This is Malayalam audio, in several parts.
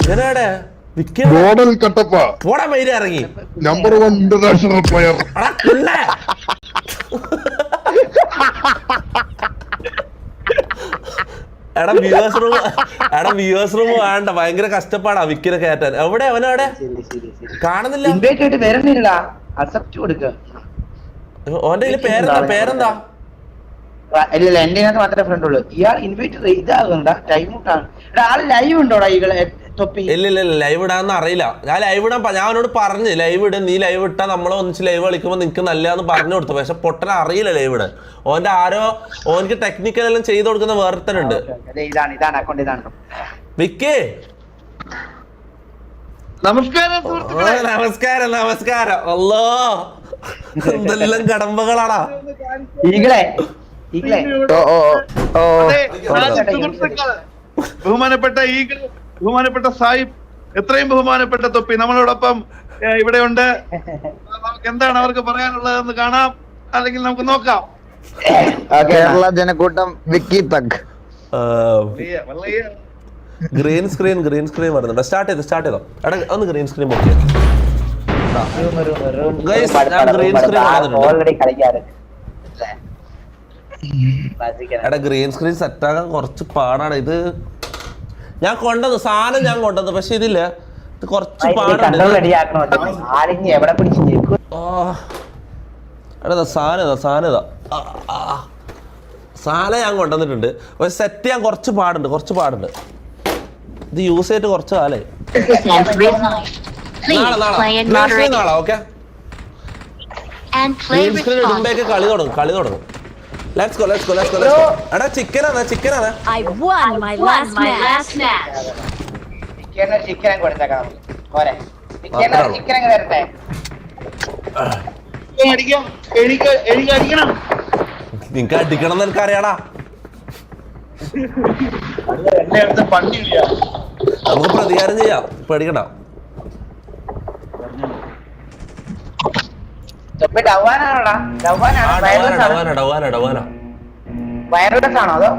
ഇവനാടെ മോഡൽ കട്ടപ്പ പോടാ മയില് ഇറങ്ങി നമ്പർ 1 ഇന്റർനാഷണൽ പ്ലെയർ. എടാ വ്യൂവേഴ്സ് റൂം വേണ്ട, ഭയങ്കര കഷ്ടപ്പാടാ വിക്കിനെ കയറ്റാൻ. എവിടെ അവനവിടെ കാണുന്നില്ല. ഓന്റെ പേരെന്താ? ഇല്ല എന്റെ മാത്രമേ ഫ്രണ്ട് ഉള്ളൂ. ഇയാൾ ഇൻവൈറ്റ് ഇതാകുന്നുണ്ടാ ടൈം ഔട്ടാണ്. ആള് ലൈവ് ഉണ്ടോടാ ഈകളെ തൊപ്പി? ഇല്ല ലൈവ് ഇടാന്ന് അറിയില്ല. ഞാൻ ലൈവ് ഇടാൻ ഞാൻ അവനോട് പറഞ്ഞു ലൈവ് ഇടും, നീ ലൈവ് ഇട്ടാ നമ്മളെ ഒന്നിച്ച് ലൈവ് കളിക്കുമ്പോൾ നിനക്ക് നല്ലതാന്ന് പറഞ്ഞു കൊടുത്തു. പക്ഷെ പൊട്ടനെ അറിയില്ല ലൈവ് ഇടാൻ. ഓന്റെ ഓനക്ക് ടെക്നിക്കൽ എല്ലാം ചെയ്ത് കൊടുക്കുന്ന വേർത്തനുണ്ട്. ഇതാണ് അക്കൗണ്ട് ഇതാണ്. വിക്കേ നമസ്കാരം. അല്ലോ എന്തെല്ലാം കടമ്പകളാടാ. ബഹുമാനപ്പെട്ട സാഹിബ്, എത്രയും ബഹുമാനപ്പെട്ട തൊപ്പി നമ്മളോടൊപ്പം ഇവിടെ ഉണ്ട്. നമുക്ക് എന്താണ് അവർക്ക് പറയാനുള്ളതെന്ന് കാണാം, അല്ലെങ്കിൽ നമുക്ക് നോക്കാം. കേരള ജനക്കൂട്ടം വിക്കി തഗ് ഗ്രീൻ സ്ക്രീൻ വരുന്നുണ്ട്. സ്റ്റാർട്ട് ചെയ്തോ. എടാ ഒന്ന് ഗ്രീൻ സ്ക്രീൻ നോക്കിയാ ഗ്രീൻ സ്ക്രീൻ എടാ ഗ്രീൻ സ്ക്രീൻ സെറ്റാകാൻ കുറച്ച് പാടാണ്. ഇത് ഞാൻ സാധനം ഞാൻ കൊണ്ടുവന്നു, പക്ഷെ ഇതില്ല, ഇത് കുറച്ച് പാടാണ്. എടാ സാധനം ഞാൻ കൊണ്ടുവന്നിട്ടുണ്ട്, പക്ഷെ സെറ്റ് ചെയ്യാൻ കുറച്ച് പാടുണ്ട്. ഇത് യൂസ് ചെയ്തിട്ട് കുറച്ച് കാലേ. നാളെ ഓക്കെ ഗ്രീൻ സ്ക്രീൻ ഇടുമ്പോഴേക്ക് കളി തുടങ്ങും. Let's go. എടാ ചിക്കനാണ്. ചിക്കൻ കൊടുത്തേക്കാം. ചിക്കൻ വരട്ടെ. നിനക്ക് അടിക്കണം എന്ന് എനിക്കറിയാടാ. നമുക്ക് പ്രതികാരം ചെയ്യാം, പേടിക്കണ്ട.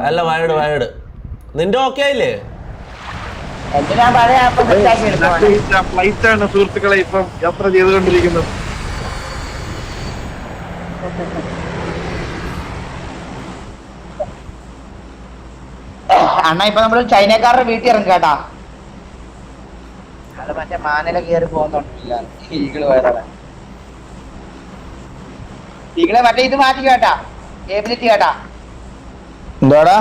അല്ല വയനാട്. നിന്റെ ഓക്കെ ആയില്ലേ? ഫ്ലൈറ്റ് ആണ് സുഹൃത്തുക്കളെ ഇപ്പം യാത്ര ചെയ്തുകൊണ്ടിരിക്കുന്നത്. അണ്ണ ഇപ്പൊ നമ്മള് ചൈനക്കാരുടെ വീട്ടിൽ ഇറങ്ങും കേട്ടാ. അത് മറ്റേ മാനല കയറി പോകുന്നുണ്ടല്ല ഈകള് പോയതാണ്. ഈകളെ മറ്റേ ഇത് മാറ്റി കേട്ടാ, എബിലിറ്റി കേട്ടാ. എന്താടാ?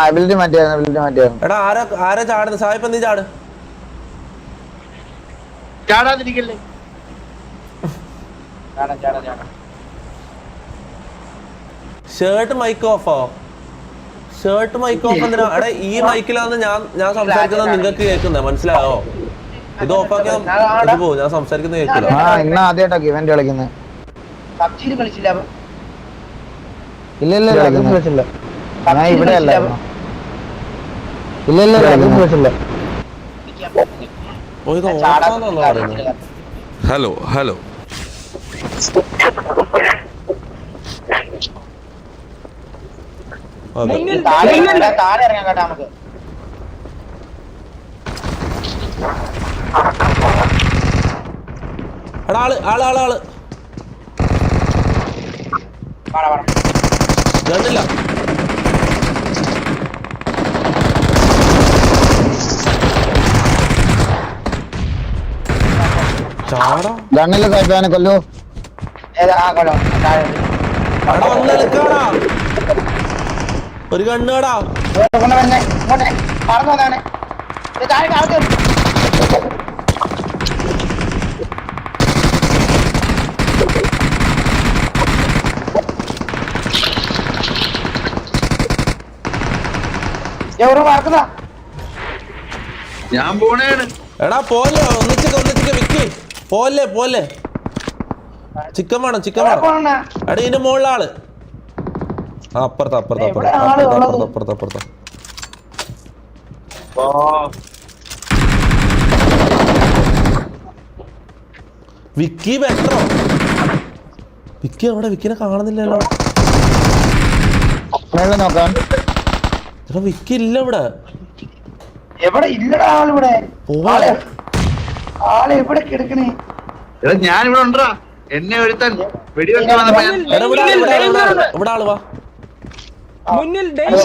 എബിലിറ്റി മാറ്റിയായിരുന്നു. എടാ ആരാ ചാടുന്നത്? സായിപ്പ് നീ ചാടാതിരിക്കല്ലേ. ഷർട്ട് മൈക്ക് ഓഫ് എന്തിനാ? എടാ ഈ മൈക്കിലാന്ന് ഞാൻ സംസാരിക്കുന്നത് നിങ്ങൾക്ക് കേൾക്കുന്നത് മനസ്സിലായോ? ഇത് ഓഫാക്കിയാ പോകും, ഞാൻ സംസാരിക്കുന്നത് കേൾക്കില്ല. ഇന്ന് ആദ്യമായിട്ടൊക്കെ ഇവന്റ് കളിക്കുന്നത്. കളിച്ചില്ല. ഇല്ല ഞാൻ ഇവിടെ അല്ല. ഇല്ല കളിച്ചില്ല. ഹലോ താഴെ ഇറങ്ങാൻ കേട്ടാ നമുക്ക്. എടാ ആള് ഗണ്ണില്ല. ഗണ്ണില്ല സായിപ്പാനെ കൊല്ലു. ഒരു കണ്ണുകടാ ഞാൻ പോണേണ്. എടാ പോലെ ഒന്നിച്ചിട്ട് വിക്കി പോലെ ചിക്കൻ വേണം. എടാ ഇതിന്റെ മുകളിൽ ആള് അപ്പുറത്ത് വിക്കി ബെറ്ററോ? വിക്കി അവിടെ വിക്കിനെ കാണുന്നില്ലല്ലോ. നോക്കാൻ വിക്കി ഇല്ല ഇവിടെ. എവിടെ ഇല്ലടാ ആളിവിടെ. ആളെ എവിടെ കിടക്കണേ? എടാ ഞാൻ ഇവിടെ ഉണ്ടാ, എന്നെ ഒരുത്തൻ വെടിവെക്കാൻ വന്നപ്പോ ഞാൻ ഇവിടെ ആള് വാ.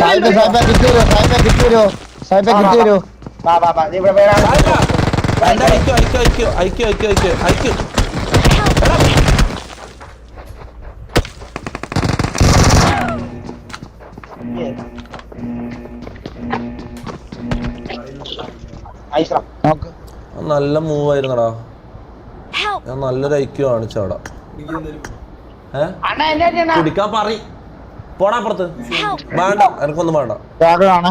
സായിപ്പേ കിറ്റ് വരുമോ? വാ വാ വാ, ഇവിടെ വേറെ ആള്. എടാ, അയക്കോ. ഐശ്വരം. നോക്ക്. നല്ല മൂവ് ആയിരുന്നടാ. ഞാൻ നല്ലൊരു ഐക്യം കാണിച്ചവിടെ. അണ്ണാ എന്നാ ചെയ്യണ? കുടിക്കാൻ പറയും. പോടാ അപ്പുറത്ത്. വേണ്ട, എനക്കൊന്നും വേണ്ട. ആണ്.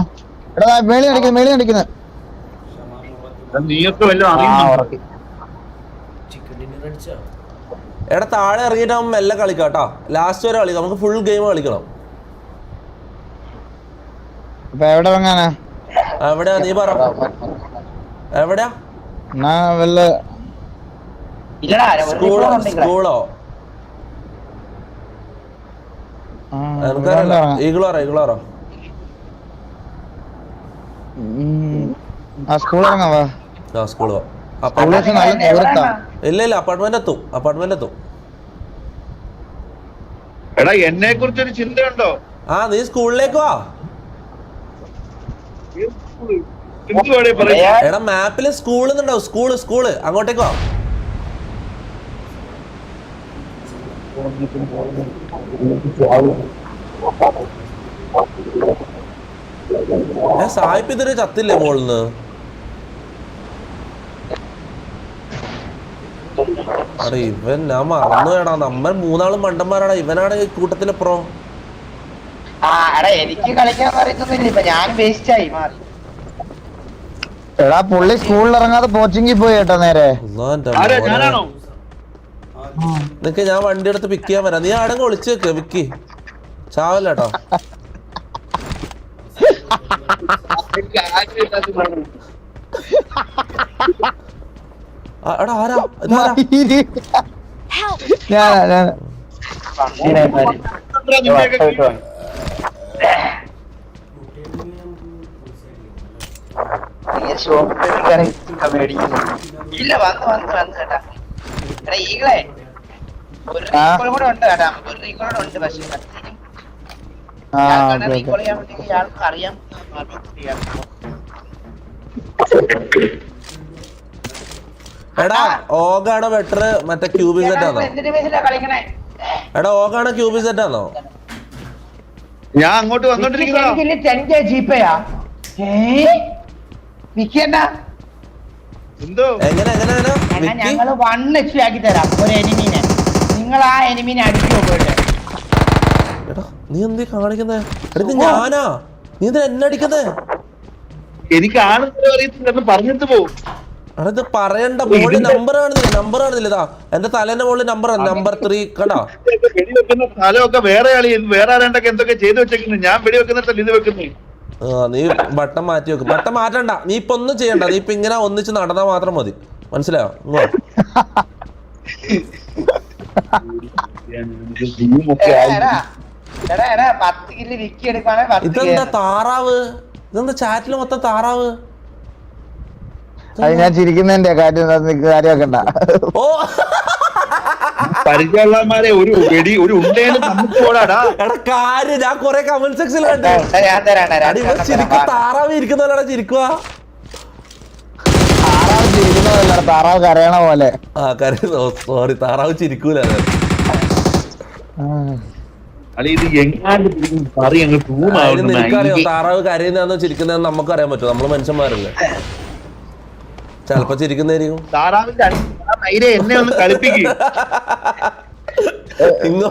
എടാ മേളി അടിക്കുന്നത്. നീയൊക്കെ വല്ലതും അറിയുന്നു? എടാ താഴെ ഇറങ്ങിയിട്ട് അവൻ മെല്ലെ കളിക്കാട്ടാ. ലാസ്റ്റ് വരെ കളിക്കാം. നമുക്ക് ഫുൾ ഗെയിം കളിക്കണം. എവിടെ വാങ്ങാനാ? എവിടെയാ നീ പറ. എവിടെയാ? വല്ല ഇല്ലടാ, സ്കൂളോ? ഈഗിളോറോ? ആ സ്കൂൾ ഇറങ്ങാവാ. ആ സ്കൂള് വാ. നല്ല ദൂരത്താ. ഇല്ല അപ്പാർട്ട്മെന്റ് എത്തും. എടാ എന്നെ കുറിച്ചൊരു ചിന്തയുണ്ടോ? ആ നീ സ്കൂളിലേക്ക് വാ. എന്തുവാടേ പറയാ? എടാ മാപ്പില് സ്കൂൾ എന്നുണ്ടാവും. സ്കൂള് അങ്ങോട്ടേക്ക് വാ. സായിപ്പ് ഇതൊരു ചത്തില്ലേ മോളിന്ന്? അടെ ഇവൻ ഞാൻ മറന്നു വേടാ. നമ്മൾ മൂന്നാളും മണ്ടന്മാരാടാ. ഇവനാണ് ഈ കൂട്ടത്തിലെ പ്രോ. എനിക്ക് കളിക്കാൻ അറിയത്തൊന്നുമില്ല. ഇപ്പൊ ഞാൻ വേസ്റ്റ് ആയി മാറി. എടാ പുള്ളി സ്കൂളിൽ ഇറങ്ങാതെ കോച്ചിങ്ങിൽ പോയി കേട്ടോ നേരെ. ഞാനാണോ? നിനക്ക് ഞാൻ വണ്ടി എടുത്ത് പിക്ക് ചെയ്യാൻ വരാം. നീ ആടെങ്കിൽ ഒളിച്ചു വെക്ക് വിക്കി. ചാവല്ല കേട്ടോ. എടാ ആരാ? ഞാനാ ഇല്ല വന്ന് കേട്ടാ. എടാ ഈകളെ ഒരു റീകോൾ കൂടെ ഉണ്ട് കേട്ടാ. ഒരു റീകോൾ കൂടെ ഉണ്ട്. പക്ഷേ റീകോൾ ചെയ്യാൻ വേണ്ടി ഇയാൾക്ക് അറിയാം. എടാ ഓഗാണോ ബെറ്റർ മറ്റേ ക്യൂബി സെറ്റ് ആണോ? എന്തിന്റെ ബേസിലാ കളിക്കണേ? എടാ ഓഗാണോ ക്യൂബി സെറ്റ് ആണോ? ഞാൻ അങ്ങോട്ട് വന്നോണ്ടിരിക്കുന്നതാ. ജീപ്പയാ വിക്കണ്ട. എന്തോ എങ്ങനെ ഞങ്ങള് 1 HP ആക്കി തരാം ഒരു എനിമീനെ. നിങ്ങൾ ആ എനിമീനെ അടിച്ചു പോയിട്ട്. എടാ നീ എന്തീ കാണിക്കുന്നേ? എടാ ഞാനാ. നീ എന്തിനാ എന്നെ അടിക്കുന്നേ? എനിക്ക് ആണെന്ന് അറിയത്തില്ലെന്ന് പറഞ്ഞിട്ട് പോകും. എടാ ഇത് പറയണ്ട. മോളിൽ നമ്പർ കാണുന്നില്ല. ഇതാ എന്റെ തലേന്റെ മുകളിൽ നമ്പർ 3 കണ്ടാ. വെടിവെക്കുന്ന സ്ഥലമൊക്കെ വേറെ ആരണ്ടൊക്കെ എന്തൊക്കെ ചെയ്തു വെച്ചേക്കുന്നു. ഞാൻ വെടിവെക്കുന്നിടത്തല്ല ഇത് വെക്കുന്നു. നീ ബട്ടൺ മാറ്റി വെക്കും. ബട്ടൺ മാറ്റണ്ട. നീ ഇപ്പൊ ഒന്നും ചെയ്യണ്ട. നീ ഇപ്പൊ ഇങ്ങനെ ഒന്നിച്ച് നടന്നാ മാത്രം മതി. മനസ്സിലായോ? ഇതെന്താ താറാവ്? ഇതെന്താ ചാറ്റില് മൊത്തം താറാവ്? അത് ഞാൻ ചിരിക്കുന്നതിന്റെ കാര്യമാക്കണ്ട. ഓ പരിചയമുള്ളമാരെ ഒരു ഉണ്ടേന്ന് പോടാടാ. എടാ കാര്യം ഞാൻ കൊറേ കമന്റ് സെക്ഷനിൽ കണ്ടു. ശരിക്കും താറാവ് ഇരിക്കുന്നവരാടാ ചിരിക്കുക. താറാവ് ചിരിക്കുന്നതല്ല, താറാവ് കരയണ പോലെ. സോറി താറാവ് ചിരിക്കൂല. നിനക്കറിയോ താറാവ് കരയുന്നതാണോ ചിരിക്കുന്നതെന്ന് നമുക്കറിയാൻ പറ്റും. നമ്മള് മനുഷ്യന്മാരല്ലേ. ചെലപ്പോ ചിരിക്കുന്നതായിരിക്കും. എന്നെ ഒന്ന് കളിപ്പിക്കും. ഇങ്ങോ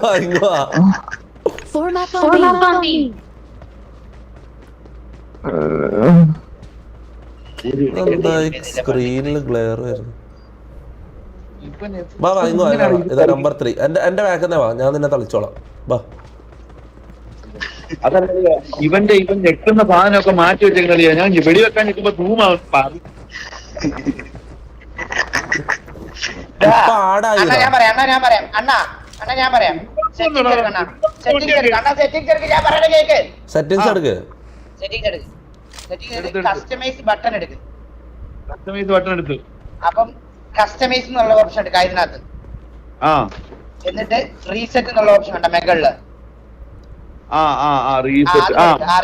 സ്ക്രീനിൽ ഗ്ലെയർ വരുന്നു. വാ ഇങ്ങോ. ഇതാ നമ്പർ 3. എന്റെ ബാക്കെന്നെ വാ. ഞാൻ നിന്നെ തളിച്ചോളാം. വാ. ഇവൻ ഞെക്കുന്ന സാധനമൊക്കെ മാറ്റി വെച്ചേക്കളിയാ. ഞാൻ വെടിവെക്കാൻ നിൽക്കുമ്പോ തൂമാവും. ഞാൻ പറയാം. സെറ്റിംഗ്സ് എടുക്ക്. കസ്റ്റമൈസ് ബട്ടൺ എടുക്ക്. കസ്റ്റമൈസ് ബട്ടൺ എടുത്ത്. അപ്പം കസ്റ്റമൈസ് എന്നുള്ള ഓപ്ഷൻ എടുക്കാം ഇതിനകത്ത്. ആ എന്നിട്ട് റീസെറ്റ് എന്നുള്ള ഓപ്ഷൻ ഉണ്ട് മുകളില്. റീസെറ്റ്.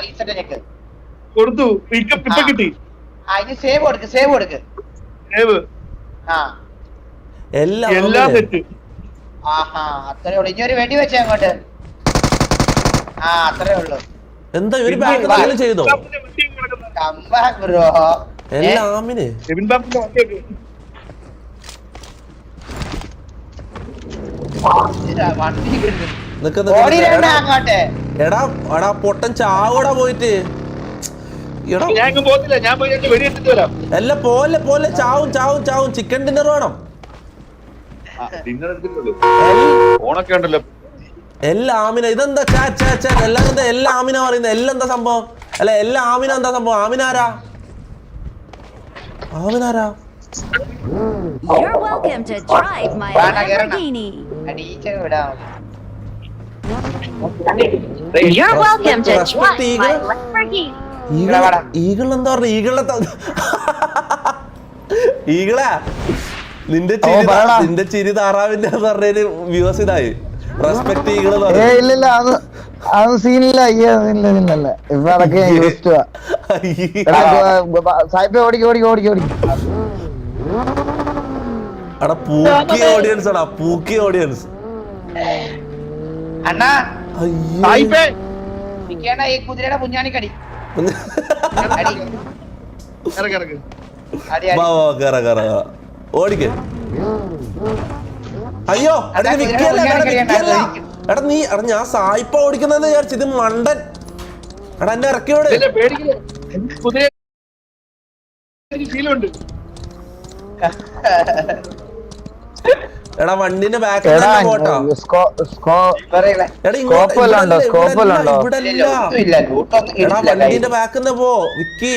റീസെറ്റ് ഞെക്ക്. കൊടുത്തു. ഇപ്പൊ കിട്ടി. ഇനി സേവ് കൊടുക്ക്. സേവ്. എല്ലാം തെറ്റ്. ആഹാ അത്രേ ഉള്ളു. ഇനി ഒരു വെടി വെച്ചേ അങ്ങോട്ട്. അത്രേ ഉള്ളു. എന്താ ഇവര് ബാക്ക് ചെയ്തോ? Comeback bro. എല്ലാമിന് കെവിൻ ബാബുന്റെ വണ്ടിയൊക്കെ. വണ്ടി നിക്ക് അങ്ങോട്ട്. എടാ പൊട്ടൻ ചാവടാ പോയിട്ട്. എടാ ഞാൻ ഇങ്ങ് പോകത്തില്ല. ഞാൻ പോയി വെടിയെടുത്തിട്ട് വരാം. എല്ലാം പോലെ ചാവും ചിക്കൻ ഡിന്നർ വേണം. ഡിന്നർ എടുത്തിട്ടുള്ളൂ. ഓണൊക്കെ ഉണ്ടല്ലോ. എല്ലാ ആമിന ഇതെന്താ എല്ലാരും എന്താ എല്ലാ ആമിന പറയുന്നത്? എല്ലാം എന്താ സംഭവം? അല്ല എല്ലാ ആമിന എന്താ സംഭവം? ആമിനാരാ? You're welcome to drive my Lamborghini. You're welcome to drive my Lamborghini. Eagle എന്താ പറഞ്ഞ? ഈഗിളാ നിന്റെ ചിരി താറാവിന്റെ പറഞ്ഞതിന് വ്യൂസ് ഇതായി. Respect eagle. ഇല്ല അത് സീനില്ല. ഇല്ല ഇപ്പൊ അതൊക്കെ സായിപ്പ് ഓടിക്ക്. എടാ പൂക്കിയ ഓഡിയൻസ് അണ്ണാ സായിപ്പേ, നിക്കണ ഈ കുതിരയുടെ കുഞ്ഞാണിക്കടി. ഇറക്ക്. കേറ ഓടിക്ക്. അയ്യോ എടാ ഞാൻ സായിപ്പ ഓടിക്കുന്നെന്ന് വിചാരിച്ചു. ഇത് മണ്ടൻ. എടാ എന്നെ ഇറക്കിയോട്. പേടിക്കില്ല. കുതിര ശീലമുണ്ട്. എടാ വണ്ടിന്റെ ബാക്കിൽ പോട്ടോ. എടാ വണ്ടിന്റെ ബാക്കിൽ പോ വിക്കി.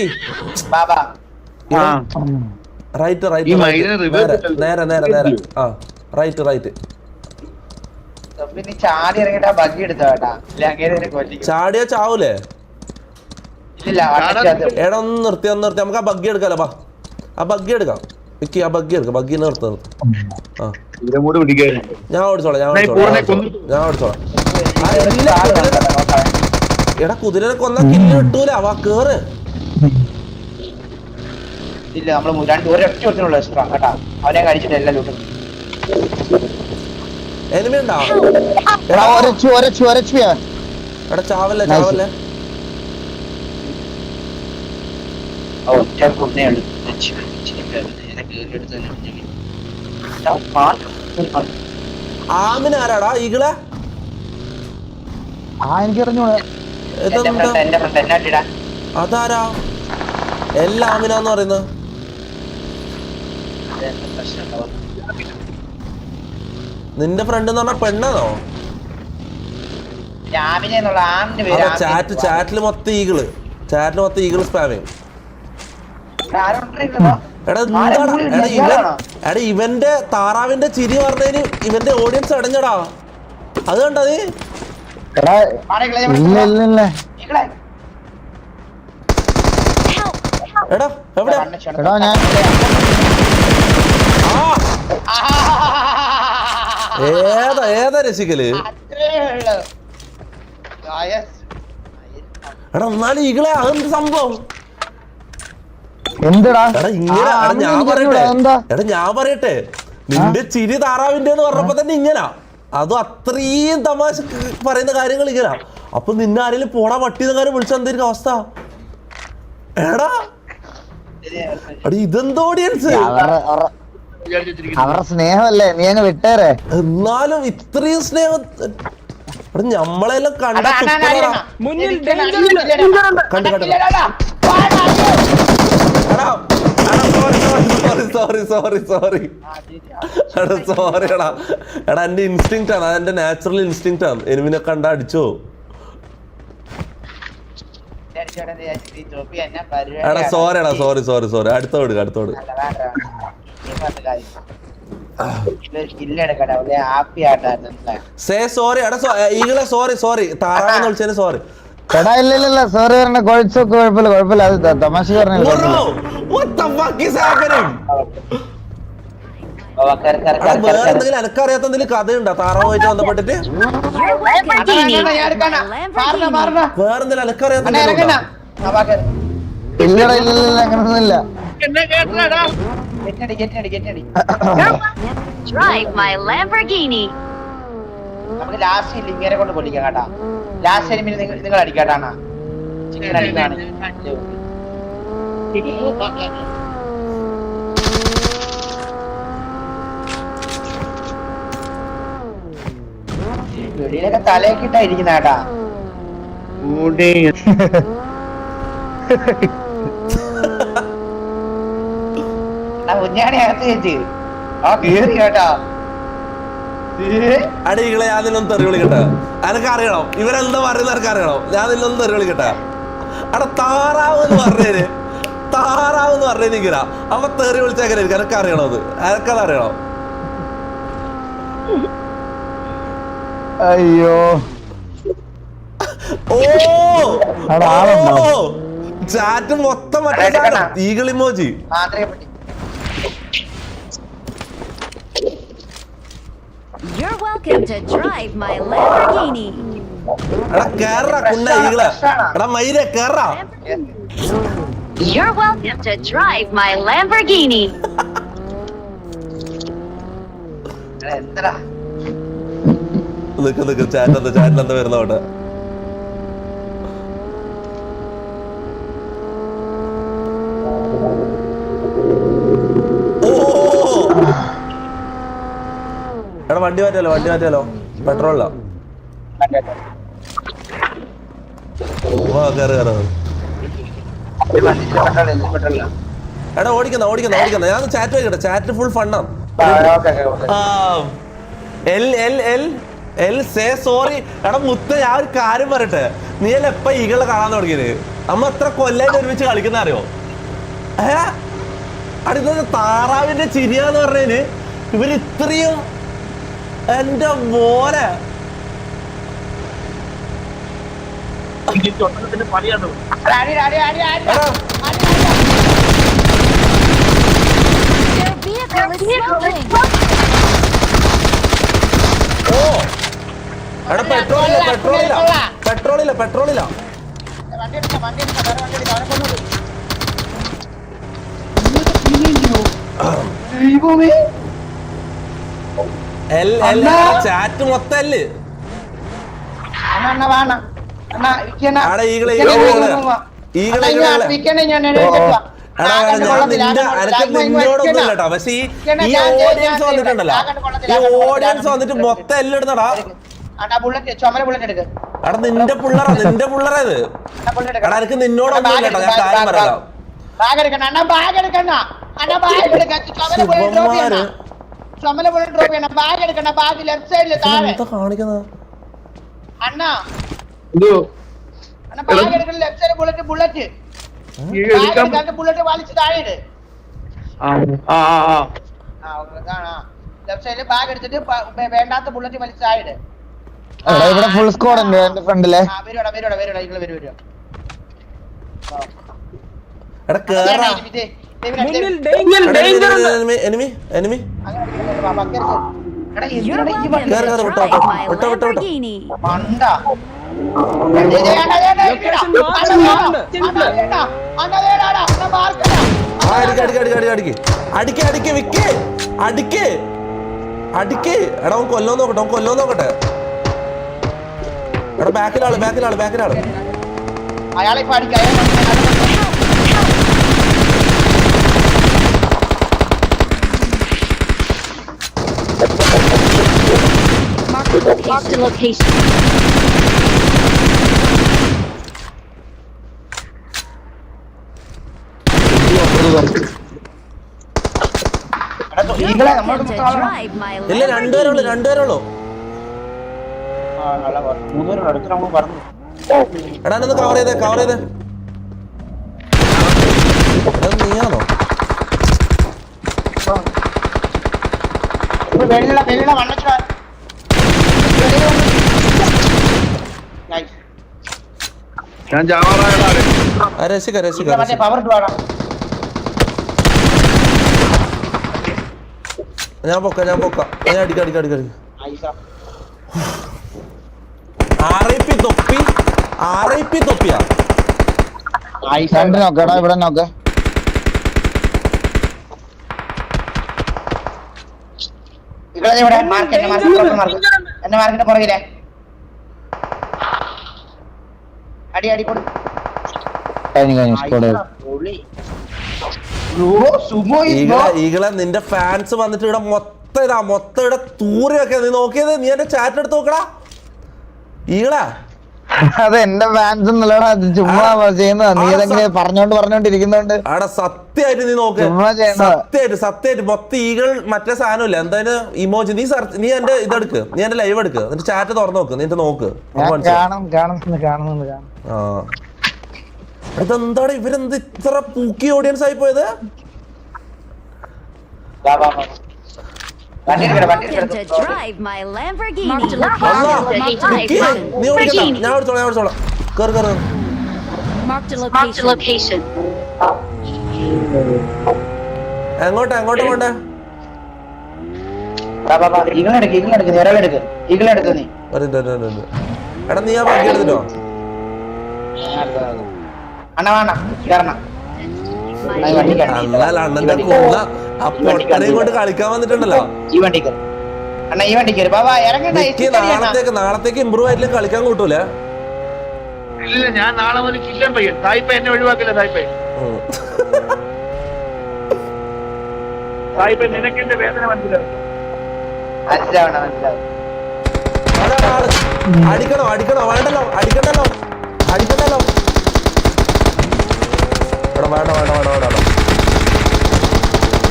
റൈറ്റ് നേരെ റൈറ്റ്. ചാടി ഇറങ്ങിട്ട് ബഗ്ഗി എടുത്തോ കേട്ടാ. ചാടിയാ ചാവൂലേ? എടാ ഒന്ന് നിർത്തി നമുക്ക് ആ ബഗ്ഗി എടുക്കാലോ. ആ ബഗ്ഗി എടുക്കാം വിക്കി. ആ ബഗ്ഗി എടുക്കാം. ബഗ്ഗി നിർത്ത്. ഞാൻ ഓടിച്ചോളാം. എടാ കുതിരനെ കൊന്ന കില്ല് കിട്ടൂല. വാ കേറ്. ഇല്ല നമ്മള് ഒരൊറ്റ ഒരുത്തിനുള്ള എക്സ്ട്രാ കേട്ടാ. അവനെ കഴിച്ചിട്ട് എല്ലാം ലൂട്ടും. എനിമി ഉണ്ടോ? എടാ ചാവല്ലേ. ആമിനാരാടാ ഈകളെ? എനിക്കറിഞ്ഞൂടാ. അതാരാ? എല്ലാ ആമിനാന്ന് പറയുന്നത്. നിന്റെ ഫ്രണ്ട് എന്ന് പറഞ്ഞ പെണ്ണാണോ? ചാറ്റില് മൊത്തം ഈഗിള് സ്പാമിങ്. എടാ ഇവന്റെ താറാവിന്റെ ചിരി പറഞ്ഞതിന് ഇവന്റെ ഓഡിയൻസ് അടഞ്ഞടാ. അത് കണ്ടോ നീ? എടാ എവിടെ? ഏതാ രസിക്കല്? എടാ എന്നാലും ഈകളെ അതെന്ത് സംഭവം? ഞാൻ പറയട്ടെ നിന്റെ ചിരി താറാവിന്റെ എന്ന് പറഞ്ഞപ്പോ തന്നെ ഇങ്ങനാ. അതും അത്രയും തമാശ പറയുന്ന കാര്യങ്ങൾ ഇങ്ങനാ. അപ്പൊ നിന്നെ ആരെങ്കിലും പോടാ പട്ടിയെന്ന കാര്യം വിളിച്ചെന്തായിരിക്കും അവസ്ഥ? എടാ ഇതെന്ത് ഓഡിയൻസ്? അവരുടെ സ്നേഹമല്ലേ, നീ അങ്ങ് വിട്ടേരെ. എന്നാലും ഇത്രയും സ്നേഹം ഞമ്മളെല്ലാം കണ്ട സോറി എടാ എന്റെ ഇൻസ്റ്റിങ്ക്റ്റ് ആണ്. അതെന്റെ നാച്ചുറൽ ഇൻസ്റ്റിങ്ക്റ്റ് ആണ്. എനിമിനെ കണ്ട അടിച്ചോ. എടാ സോറി അടുത്തോട് സേ സോറി. എടാ ഈകളെ സോറി താറാവെന്ന് വിളിച്ചതിന് സോറി. എടാ ഇല്ല സോറി പറഞ്ഞ കുഴപ്പമില്ല അത് തമാശ പറഞ്ഞില്ല. Bro, what the fuck is happening? കേറ്, കേറ്, എടാ, കേറ്, വേറെ കേറ്. എന്തെങ്കിലും എനക്കറിയാത്ത എന്തെങ്കിലും കഥയുണ്ടോ താറാവുമായിട്ട് ബന്ധപ്പെട്ടിട്ട്? Your Lamborghini. ഞാൻ എടുക്കാനാ. മാറണ, Lamborghini. മാറണ. വേറെ എന്തെങ്കിലും എനക്കറിയാത്ത അണ്ണാ എന്തെങ്കിലും ഇറങ്ങണ. ഉണ്ടോ? വാ, കേറ്. ഇല്ലടാ ഇല്ല അങ്ങനൊന്നുമില്ല. എന്നെ കേട്ടടാ. ഗെറ്റടി. Drive my Lamborghini. നമുക്ക് ലാസ്റ്റ് ഇല്ല ഇങ്ങനെ കൊണ്ട് പൊളിക്കാം കേട്ടാ. ലാസ്റ്റ് എലിമിന് നിങ്ങൾ അടിക്കാട്ടാണ്. ചിക്കൻ അടിക്കാണ്. വെളിയിലൊക്കെ തലയൊക്കെ ഇട്ടാ ഇരിക്കുന്ന കേട്ടാ. കുഞ്ഞാണി അകത്ത് വെച്ച് കേറി കേട്ടാ. അടികളെ ഞാൻ നിന്നൊന്ന് തെറി വിളിക്കട്ടെ. എനക്ക് അറിയണം ഇവരെന്താ പറയുന്നത്, എനക്ക് അറിയണം. ഞാൻ നിന്നൊന്ന് തെറി വിളിക്കട്ടെ. അവിടെ താറാവ് എന്ന് പറഞ്ഞേന് ഇങ്ങനെ അപ്പൊ തെറി വിളിച്ചേക്കാൻ എനിക്ക് എനക്ക് അറിയണം. അത് എനക്കത് അറിയണം. അയ്യോ ഓ അവിടെ ആളുണ്ടോ? ചാറ്റ് മൊത്തം ഈഗിൾ ഇമോജി. മാത്രമേ പറ്റി. You're welcome to drive my Lamborghini. എടാ കേറാ കുണ്ട ഈഗിള്. എടാ മയിലെ കേറാ. You're welcome to drive my Lamborghini. എന്തടാ നിക്ക് ചാറ്റിലെന്താ വരുന്നോട്ടെ. എടാ വണ്ടി മാറ്റിയാലോ പെട്രോളില്ല. കേറ് എടാ ഓടിക്കുന്ന ഞാൻ ചാറ്റ് വയ്ക്കട്ടെ. ചാറ്റ് ഫുൾ ഫണ്ണാണ്. Say sorry. എടാ മുത്ത ഞാൻ ഒരു കാര്യം പറയട്ടെ. നീ അല്ല എപ്പ ഈകളെ കാണാൻ തുടങ്ങിയത്? നമ്മ എത്ര കൊല്ലായിട്ട് ഒരുമിച്ച് കളിക്കുന്ന അറിയോ? അടുത്തത് താറാവിന്റെ ചിരിയാന്ന് പറഞ്ഞതിന് ഇവര് ഇത്രയും എന്റെ മോനെ പണിയാണ്. Your vehicle is smoking. ഓ എടാ പെട്രോളില്ല. വണ്ടി എടുക്കാം വേറെ വണ്ടി എടുക്കാം അവനെ കൊണ്ടുപോയി. ചാറ്റ് മൊത്തം അല്ലേ. അണ്ണ വേണ അണ്ണ ആടെ ഈകളെ നിന്നോടൊന്നും കേട്ടോ. പക്ഷെ ഈ ഓഡിയൻസ് വന്നിട്ടുണ്ടല്ലോ, ഈ ഓഡിയൻസ് വന്നിട്ട് മൊത്തം എല്ലാം ഇടുന്നടാ. എടാ നിന്റെ പിള്ളേരാ ഇത്. എടാ എനിക്ക് നിന്നോടൊന്നും കേട്ടോ. ഞാൻ കാര്യം പറയാം. എന്താ കാണിക്കുന്നത്? ബുള്ളറ്റ് വലിച്ച് താഴെ ലെഫ്റ്റ് സൈഡിൽ ബാഗ് എടുത്തിട്ട് വേണ്ടാത്ത ബുള്ളറ്റ് വലിച്ച് താഴെ. ഇവിടെ ഫുൾ സ്ക്വാഡ് ഉണ്ട് എന്റെ ഫ്രണ്ടിലെ. വരുവാ എടാ കേറാ. Enemy You're welcome to drive my Lamborghini. അടിക്ക് എടാ അവൻ കൊല്ലോ നോക്കട്ടെ. എടാ ബാക്കിലാള്. അയാളെ ഇപ്പൊ അടിക്കാം. Mark the location. Welcome to drive my ഇല്ല Lamborghini. രണ്ടുപേരുള്ളൂ. എടാ ഒന്ന് കവർ ചെയ്തേ. നീയാണോ? വെള്ള വണ്ണ ഞാൻ ജാവാറായ രസിക്ക രസിക്ക മറ്റേ പവർ ഇട്ട് വേണം. ഞാൻ പൊക്ക ഞാൻ അടിക്ക ഐസ. RIP തൊപ്പിയാ ഐസ. രണ്ട് നോക്കടാ ഇവിടെ നോക്ക്. ഇവിടെ ഇവിടെ മാർക്ക് എന്നെ മാർക്കിന്റെ പുറകിലെ അടി അടി കൊടു. കഴിഞ്ഞു സ്കോഡ്. ഈകളെ നിന്റെ ഫാൻസ് വന്നിട്ട് ഇവിടെ മൊത്തം ഇവിടെ തൂറിയൊക്കെ നീ നോക്കിയത്. നീ എന്റെ ചാറ്റ് എടുത്ത് നോക്കടാ ഈകളാ. അത് എന്റെ ഫാൻസ് ഒന്നുമല്ലടാ, ചുമ്മാ ചെയ്യുന്നതാ. നീ ഇതെങ്ങനെ പറഞ്ഞോണ്ടിരിക്കുന്നോണ്ട് അവിടെ സത്യമായിട്ട് നീ നോക്ക്. ചുമ്മാ ചെയ്യുന്നതാ. സത്യമായിട്ട് മൊത്തം ഈകൾ മറ്റേ സാധനമില്ല എന്തായാലും ഇമോജി. നീ എന്റെ ഇതെടുക്ക്, നീ എന്റെ ലൈവ് എടുക്ക്, എന്നിട്ട് ചാറ്റ് തുറന്നു നോക്ക്, നീ നോക്ക്. കാണുന്നുണ്ട്. ആ ഇതെന്താണ് ഇവരെന്ത് ഇത്ര പൂക്കി ഓഡിയൻസ് ആയി പോയത്? Welcome to drive my Lamborghini. Marked a location. നീ ഓടിക്കണ്ട, ഞാൻ ഓടിച്ചോളാം. കേറ്. Marked a location. എങ്ങോട്ടാ പോണ്ടേ? ഈകളെടുക്ക് നീ. എടാ നീ ആ ബാക്കി എടുത്തിട്ടോ. അണ്ണ വേണ്ട കയറണം. അണ്ണന്റെ കൂന്ന ആ പൊട്ടനെയും കൊണ്ട് കളിക്കാൻ വന്നിട്ടുണ്ടല്ലോ. ഈ വണ്ടി കയറി അണ്ണ, ഈ വണ്ടി കയറി ബാബാ ഇറങ്ങണ്ട. നാളത്തേക്ക് ഇമ്പ്രൂവ് ആയിട്ടില്ല കളിക്കാൻ കൂട്ടൂല. ഇല്ല, ഞാൻ നാളെ മുതൽ കില്ലാൻ പയ്യൻ. തായ്പ എന്നെ ഒഴിവാക്കില്ല. തായ്പ നിനക്ക് എന്റെ വേദന മനസ്സിലാവും. മനസ്സിലാവണം. അടിക്കണോ വേണ്ടല്ലോ അടിക്കണ്ടല്ലോ. എടാ വേണ്ട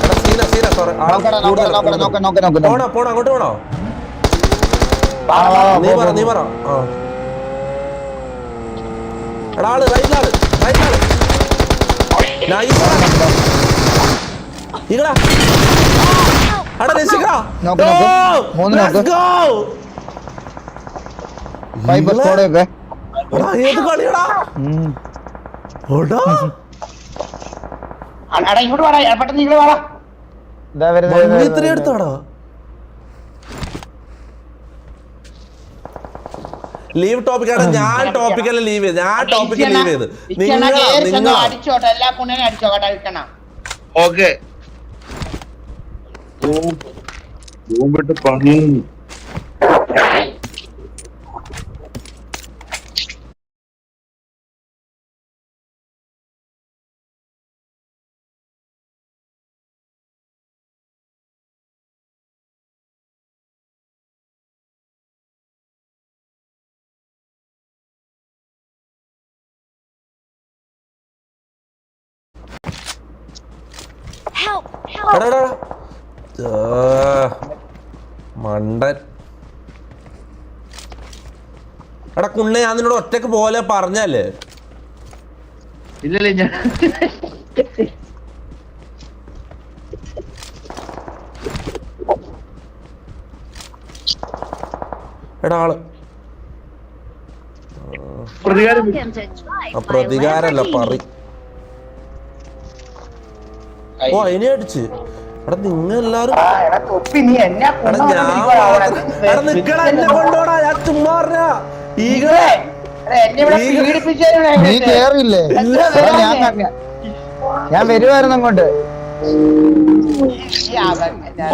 എടാ സീന സോറി. പോണോ അങ്ങോട്ട് പോണോ? നീ പറ. എടാ ആള് റൈറ്റിലാണ്. ഈകളാ എടാ രസിക്ക. ഏത് കളിയടാ? അടാ ഇങ്ങോട്ട് വാടാ, പെട്ടെന്ന് നിങ്ങൾ വാടാ. ഇത്ര എടുത്താടാ. ലീവ് ടോപ്പിക്കാണ്. ഞാൻ ടോപ്പിക്കല്ല ലീവ് ചെയ്ത്. നിങ്ങൾ അടിച്ചോട്ടെ, എല്ലാ പുണ്യനും അടിച്ചോട്ടെ. അടിക്കണം. ഓക്കെ പണി. Help! മണ്ടൻ. എടാ കുണ്ണെ, ഞാൻ നിന്നോട് ഒറ്റക്ക് പോലെ പറഞ്ഞല്ലേ. ഇല്ലല്ലേ ഞാൻ എടാ ആള് പ്രതികാരം Welcome to drive my പ്രതികാരല്ല Lamborghini. ഓ അതിനെ അടിച്ച്. എടാ നിങ്ങൾ എല്ലാരും തൊപ്പി നീ എന്നെ നിക്കടാ, എന്നെ കൊണ്ടോടാ. ഞാൻ ചുമ്മാ പറഞ്ഞ ഈകളെ നീ കേറിയില്ലേ? ഞാൻ വരുവായിരുന്നു അങ്ങോട്ട്.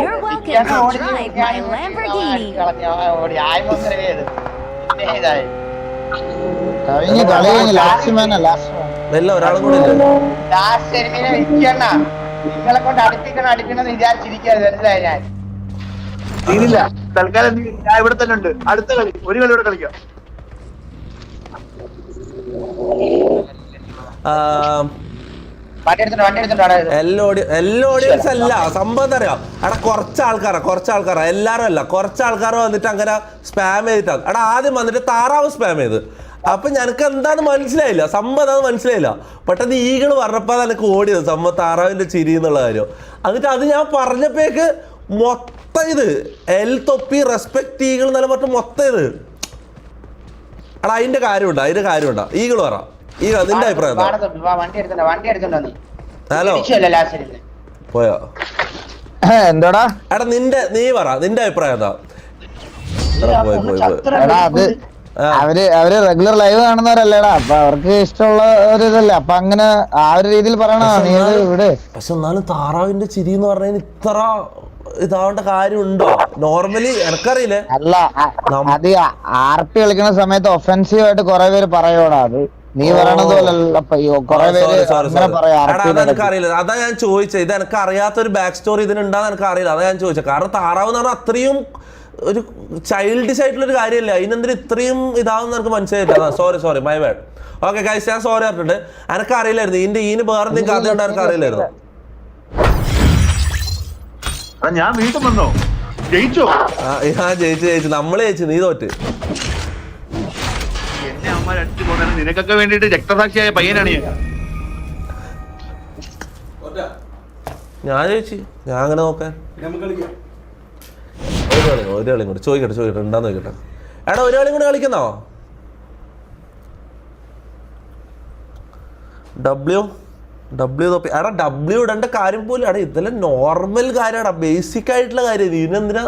You're welcome to drive my Lamborghini. കഴിഞ്ഞ കളി ലാസ്റ്റ് മാനല്ല. എല്ലാം ഒരാളും കൂടെ ഇല്ല. നിങ്ങളെ കൊണ്ട് അടിക്കണമെന്ന് വിചാരിച്ചിരിക്കരുത്. മനസ്സിലായി ഞാൻ. തീരില്ല. തൽക്കാലം ഞാൻ ഇവിടെ തന്നെ ഉണ്ട്. അടുത്ത കളി ഒരു കളി ഇവിടെ കളിക്കാം. എല്ലാ ഓഡിയൻസ് അല്ല സംഭവം എന്താ അറിയാം. എടാ കുറച്ച് ആൾക്കാരാ എല്ലാരും അല്ല. കുറച്ച് ആൾക്കാർ വന്നിട്ട് അങ്ങനെ സ്പാം ചെയ്തിട്ടാണ്. എടാ ആദ്യം വന്നിട്ട് താറാവ് സ്പാം ചെയ്ത്. അപ്പൊ ഞനക്ക് എന്താന്ന് മനസ്സിലായില്ല, സംഭവം എന്താന്ന് മനസ്സിലായില്ല. പെട്ടെന്ന് ഈകള് പറഞ്ഞപ്പോ എനിക്ക് ഓടിയത് സംഭവം താറാവിന്റെ ചിരി എന്നുള്ള കാര്യം. എന്നിട്ട് അത് ഞാൻ പറഞ്ഞപ്പോഴേക്ക് മൊത്തം ഇത് എൽ തൊപ്പി റെസ്പെക്ട് ഈകൾ എന്നല്ല മറ്റും മൊത്തം ഇത് എടാ അതിന്റെ കാര്യമുണ്ടോ ഈകൾ പറ ഈകൾ നിന്റെ അഭിപ്രായം എന്താ? വണ്ടി എടുത്തോണ്ടോ നീ ഹലോ ലാസ്റ്റ് പോയോ? എന്തോടാ എടാ നീ പറ നിന്റെ അഭിപ്രായം എന്താ? പോയി എടാ അത് അവര് റെഗുലർ ലൈവ് കാണുന്നവരല്ലേടാ, അപ്പൊ അവർക്ക് ഇഷ്ടമുള്ള ഒരു ഇതല്ലേ, അപ്പൊ അങ്ങനെ ആ ഒരു രീതിയിൽ പറയണോ നീ ഇവിടെ. പക്ഷെ എന്നാലും താറാവിന്റെ ചിരി എന്ന് പറഞ്ഞാൽ ഇത്ര ഇതാവേണ്ട കാര്യമുണ്ടോ? നോർമലി എനക്കറിയില്ലേ. അല്ല അത് RP കളിക്കുന്ന സമയത്ത് ഒഫെൻസീവ് ആയിട്ട് കുറെ പേര് പറയോടാ, അത് നീ പറയണത് പോലല്ല കുറെ പേര് അങ്ങനെ പറയാം. എനിക്കറിയില്ല, അതാ ഞാൻ ചോദിച്ചത്. ഇത് എനിക്ക് അറിയാത്തൊരു ബാക്ക് സ്റ്റോറി ഇതിനുണ്ടാന്ന് എനിക്ക് അറിയില്ല, അതാ ഞാൻ ചോദിച്ചത്. കാരണം താറാവ് എന്ന് പറഞ്ഞാൽ അത്രയും ഒരു ചൈൽഡിഷ് ആയിട്ടുള്ള ഒരു കാര്യമല്ല, അതിനെന്തിനും ഇത്രയും ഇതാവുന്ന എനിക്ക് മനസ്സിലായില്ല. Sorry my bad. Okay guys, ഞാൻ സോറി പറഞ്ഞിട്ടുണ്ട്. എനിക്ക് അറിയില്ലായിരുന്നു ഇതിന് വേറെ എന്തെങ്കിലും കഥ ഉണ്ട്, എനിക്ക് അറിയില്ലായിരുന്നു. ഞാൻ വീണ്ടും വന്നോ? ജയിച്ചോ? ഞാൻ ജയിച്ചു നമ്മള് ജയിച്ചു, നീ തോറ്റ്. എന്നെ അമ്മ അടിച്ചു പോകുന്ന നിനക്കൊക്കെ വേണ്ടിട്ട് രക്തസാക്ഷിയായ പയ്യനാണ് ഞാൻ ജയിച്ചു. ഞാൻ അങ്ങനെ നോക്കാൻ ഒരു കളിയും കൂടി ചോദിക്കട്ടെ ഉണ്ടാന്ന് നോക്കട്ടെ. എടാ ഒരു കളിയും കൂടി കളിക്കുന്നോ? ഡബ്ല്യു തൊപ്പി. എടാ ഡബ്ല്യു ഇടേണ്ട കാര്യം പോലും. എടാ ഇതെല്ലാം നോർമൽ കാര്യമാടാ, ബേസിക് ആയിട്ടുള്ള കാര്യം. ഇതിനെന്തിനാ